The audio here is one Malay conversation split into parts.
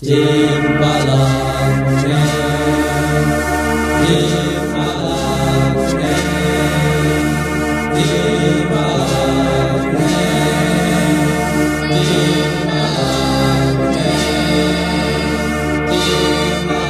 Jimbalangne, Jimbalangne, Jimbalangne, Jimbalangne,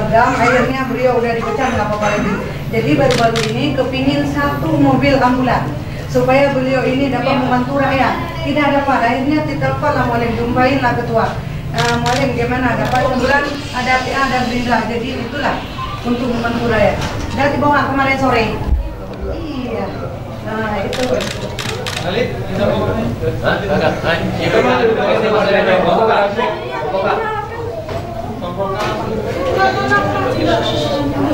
Dan akhirnya beliau udah dipecah nggak apa-apa lagi. Jadi baru-baru ini kepingin satu mobil ambulan supaya beliau ini dapat membantu rakyat. Tidak dapat, akhirnya ditelepon lah Mualim, jumpain lah ketua. Mualim gimana dapat ambulan, ada PA dan Gerindra, jadi itulah untuk membantu rakyat. Dan dibawa kemarin sore. Iya, nah itu.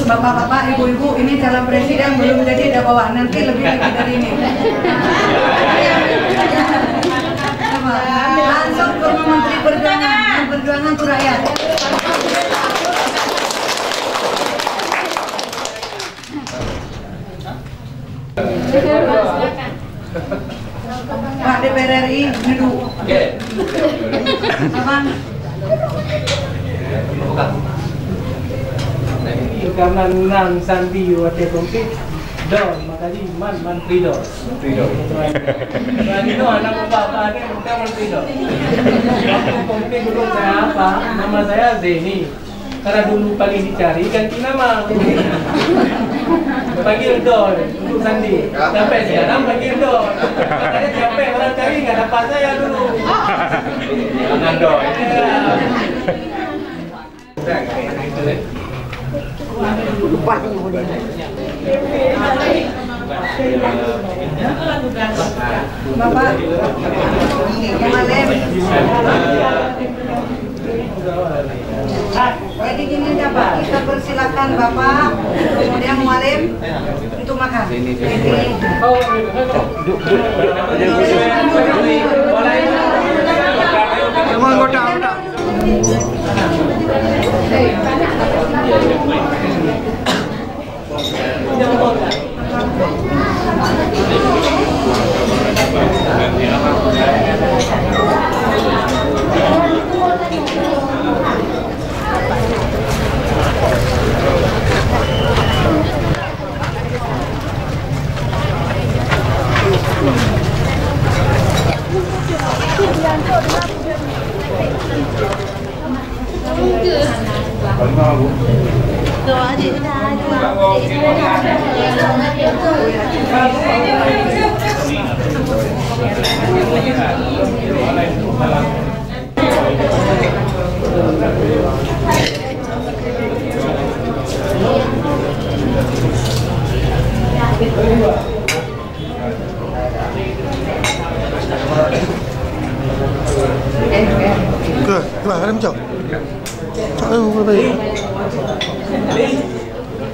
Bapak-bapak, ibu-ibu, ini calon presiden belum jadi, udah bawa, nanti lebih dari ini. Langsung ke Menteri Perjuangan untuk rakyat. Pak DPR RI, Nedu. Apa? Karena nang Sandi wate komplit don makanya man prido lagi no anak bapak ada kita man prido komplit dulu saya apa nama saya Zeni karena dulu paling dicari ganti nama panggil don untuk Sandi sampai sekarang panggil don katanya capek orang cari nggak dapat saya dulu jangan don Bapak, Mualim. Jadi gini aja Pak, kita persilakan Bapak, kemudian Mualim untuk makan. Doa adik udah. Ke, kelah ada macam. Tak tahu apa baik.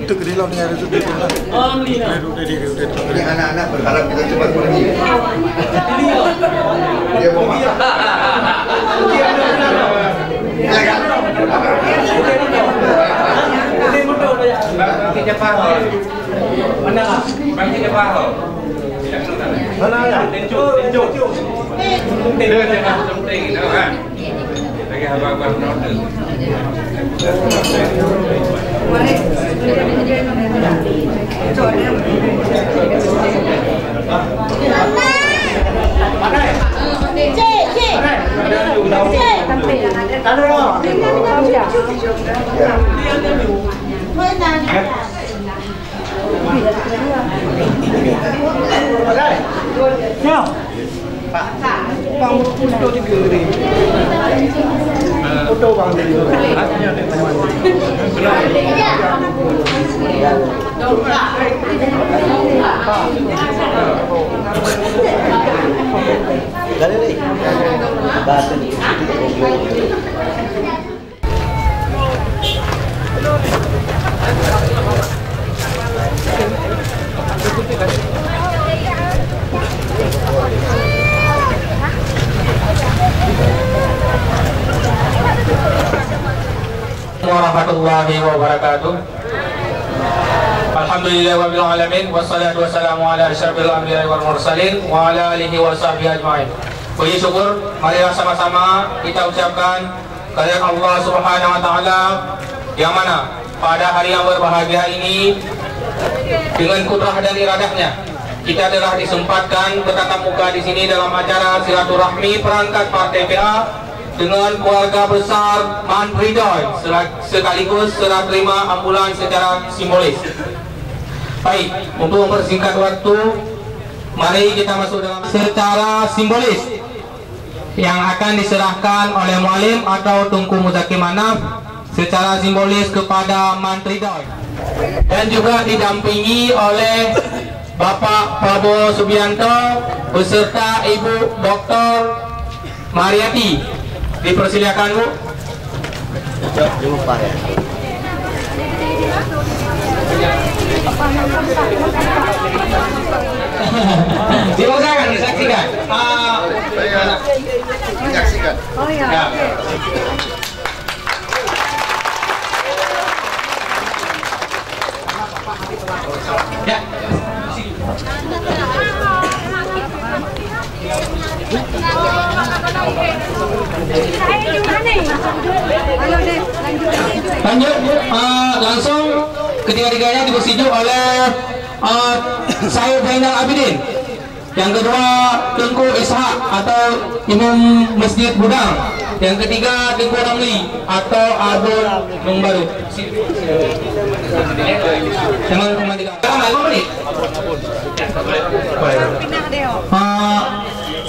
Itu kedai lawan yang ada tu dia lah. Ini anak-anak berharap kita cepat pergi. Dia mau makan. Bangkit Jepang. Mana lah? Bangkit Jepang. Mana lah? Tencu. Dia jangan penting itu kan. Lagi abang-abang nonton. warahmatullahi wabarakatuh. Alhamdulillah rabbil alamin wassalatu wassalamu ala asyrafil anbiya'i wal mursalin wa ala alihi wa sahbihi ajmain. Puji syukur marilah sama-sama kita ucapkan kehadirat Allah Subhanahu wa taala yang mana pada hari yang berbahagia ini dengan kudrah dan iradahnya kita telah disempatkan bertatap muka di sini dalam acara silaturahmi perangkat Partai PA dengan keluarga besar Mantridoy sekaligus serah terima ambulan secara simbolis. Baik, untuk mempersingkat waktu, mari kita masuk dalam secara simbolis yang akan diserahkan oleh mualim atau Tunku Muzaki Manaf secara simbolis kepada Mantridoy dan juga didampingi oleh Bapak Prabowo Subianto beserta Ibu Dr. Mariati. Dipersilakan Bu. Silakan disaksikan. Menyaksikan. Oh ya. Ya. Ya. Lanjut, langsung ketiga-tiganya dibersetuju oleh Sayyid Zainal Abidin. Yang kedua Tengku Ishak atau Imam Masjid Budang. Yang ketiga Tengku Ramli atau Abdul Mengbaru. Jangan kembalikan.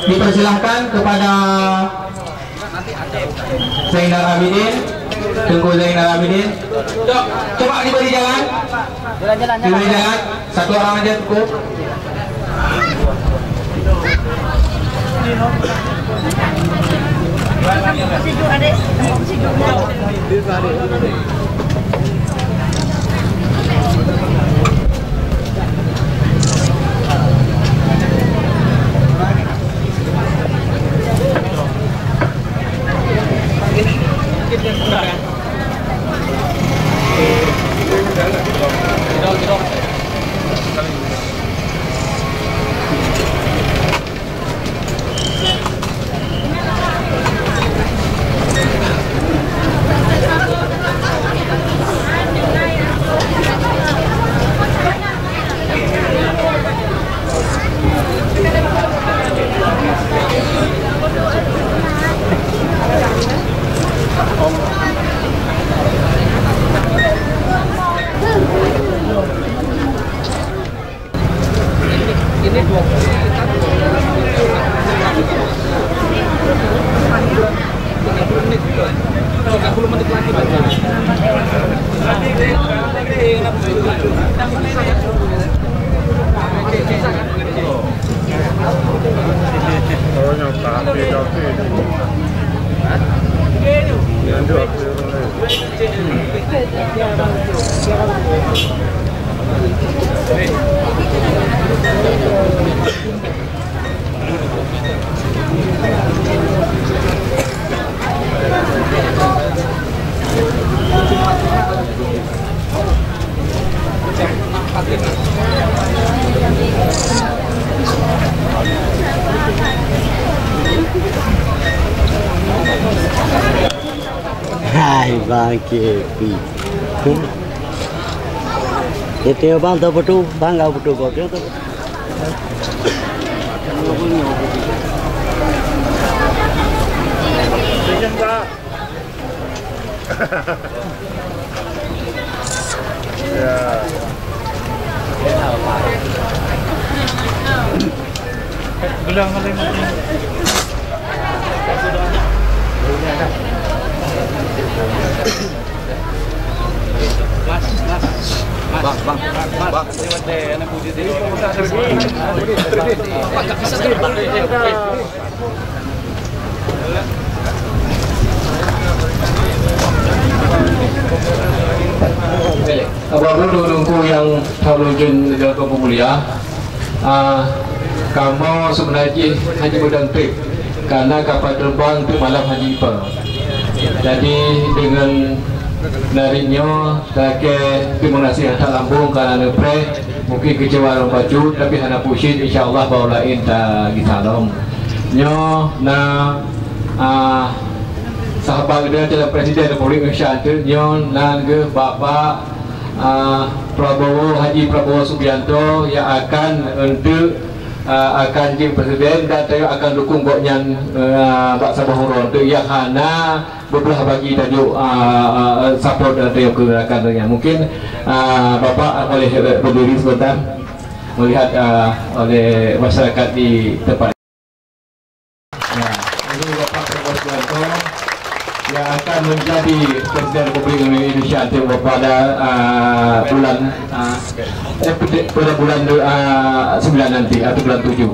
Dipersilahkan kepada Zainal Abidin, Tengku Zainal Abidin. Coba diberi jalan. Diberi jalan. Satu orang aja cukup. Hai bang Kepi. Itu bang tak betul, bang tak betul kau tu. Gelang kali ni. Bapak dulu yang terlujun dalam pemulia, kamu sebenarnya hanya modal trip karena kapal terbang itu malam haji Ipa. Jadi dengan narinya pakai terima kasih atas lambung karena nepre mungkin kecewa orang baju tapi hana pusing insyaallah bawa lain tak gitarong nyo na sahabat dia adalah Presiden Republik Indonesia nyo na ke Bapak Prabowo Haji Prabowo Subianto yang akan untuk akan jadi presiden dan saya akan dukung boknya Pak Sabahuron tu yang hana beberapa bagi tajuk support dari gerakannya. Mungkin Bapak boleh berdiri sebentar melihat oleh masyarakat di tempat. Ini Bapak Prabowo Subianto yang akan menjadi Presiden Republik Indonesia pada bulan pada bulan 9 nanti atau bulan 7.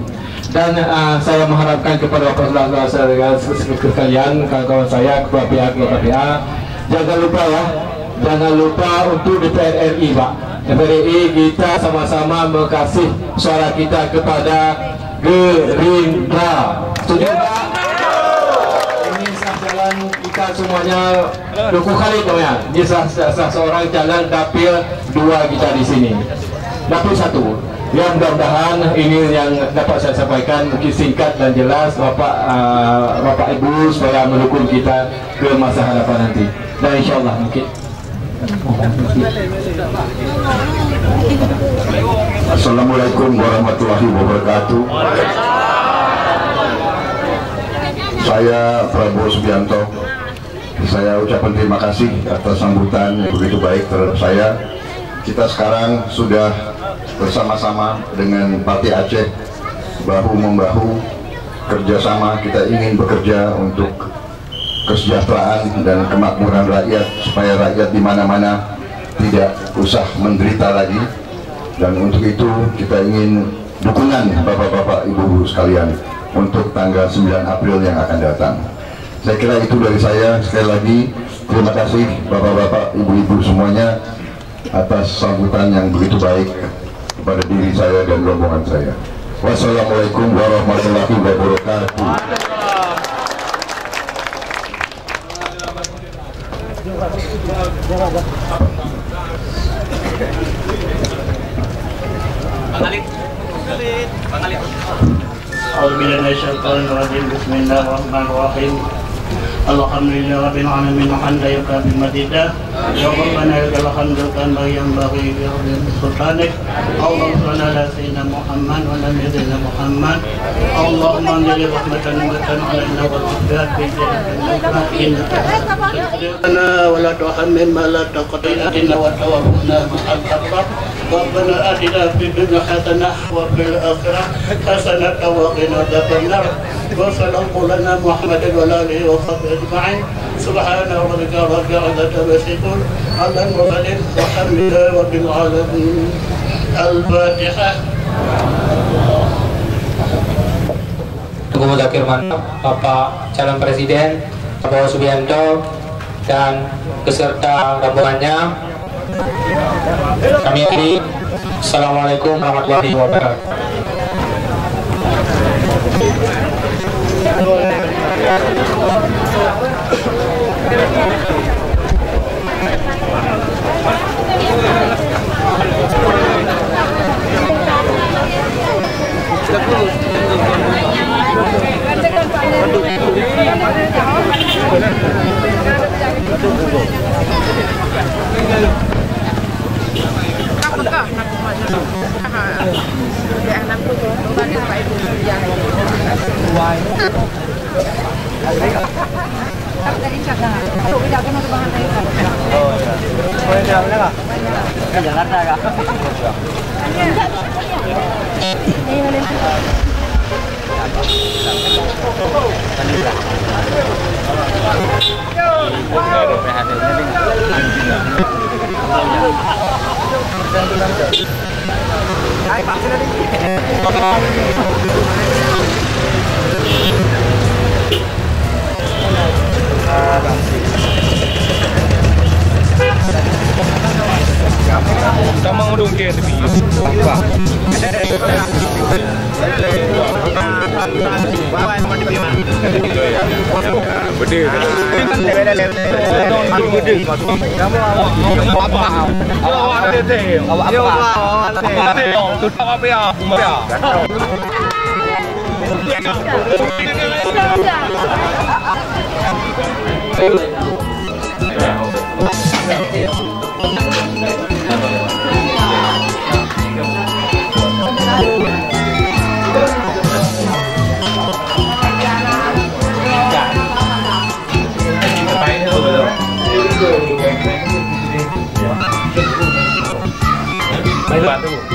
Dan saya mengharapkan kepada Bapak sekalian, kawan-kawan saya, ketua PA, jangan lupa untuk DPR RI, Pak. DPR RI kita sama-sama mengasih suara kita kepada Gerindra. Setuju, Pak? Jalan kita semuanya dukung kali tu ya. Dia seorang jalan dapil dua kita di sini. Dapil satu. Ya mudah-mudahan ini yang dapat saya sampaikan mungkin singkat dan jelas Bapak Ibu supaya mendukung kita ke masa hadapan nanti. Dan insyaallah mungkin. Assalamualaikum warahmatullahi wabarakatuh. Saya Prabowo Subianto. Saya ucapkan terima kasih atas sambutan yang begitu baik terhadap saya. Kita sekarang sudah bersama-sama dengan Partai Aceh bahu-membahu kerjasama. Kita ingin bekerja untuk kesejahteraan dan kemakmuran rakyat supaya rakyat di mana-mana tidak usah menderita lagi. Dan untuk itu kita ingin dukungan Bapak-bapak Ibu sekalian untuk tanggal 9 April yang akan datang. Saya kira itu dari saya. Sekali lagi terima kasih Bapak-bapak Ibu-ibu semuanya atas sambutan yang begitu baik kepada diri saya dan rombongan saya. Wassalamualaikum warahmatullahi wabarakatuh. Bismillahirrahmanirrahim. Alhamdulillah rabbil alamin hamdan yukafi madidah ya rabbana lakal hamdu kama yanbaghi li sultanik. Allahumma salli ala sayyidina Muhammad wa ala sayyidina Muhammad. Allahumma anzil rahmatan minka alaina wa rahmatan innaka wa la tuhammil ma la taqdir lana wa tawaffana ma'al abrar. Rabbana atina fid dunya hasanah wa fil akhirati hasanah wa qina adzabannar. Wa sallallahu ala Muhammadin wa ala alihi wa sahbihi ajma'in. Subhana rabbika rabbil izzati amma yasifun. Alhamdulillahi rabbil alamin. Al-Fatihah. Tengku Muzakir Mantap, Bapak Calon Presiden Prabowo Subianto, dan beserta rombongannya. Kami akhiri. Assalamualaikum warahmatullahi wabarakatuh. Sama udung ke tepi. Apa? Bede.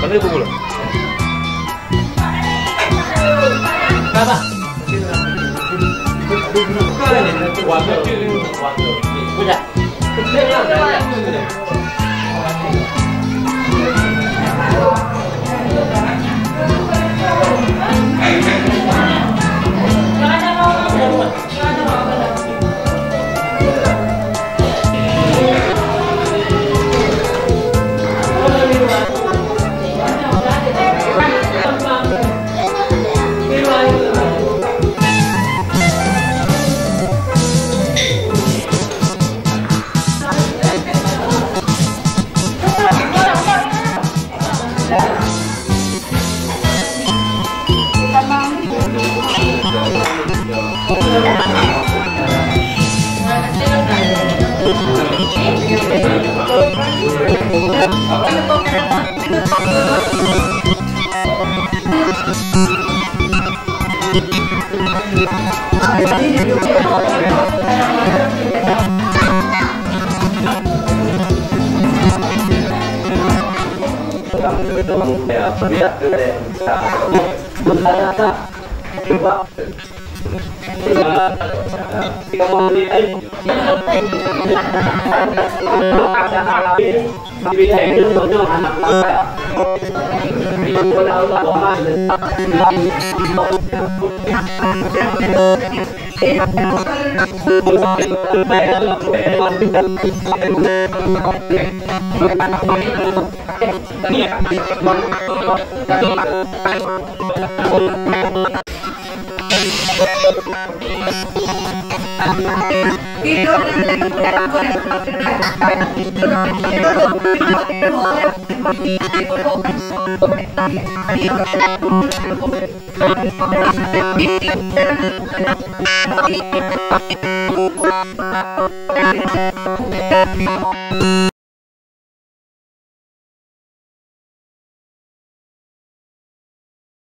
Mana ibu belum? Apa? Udah.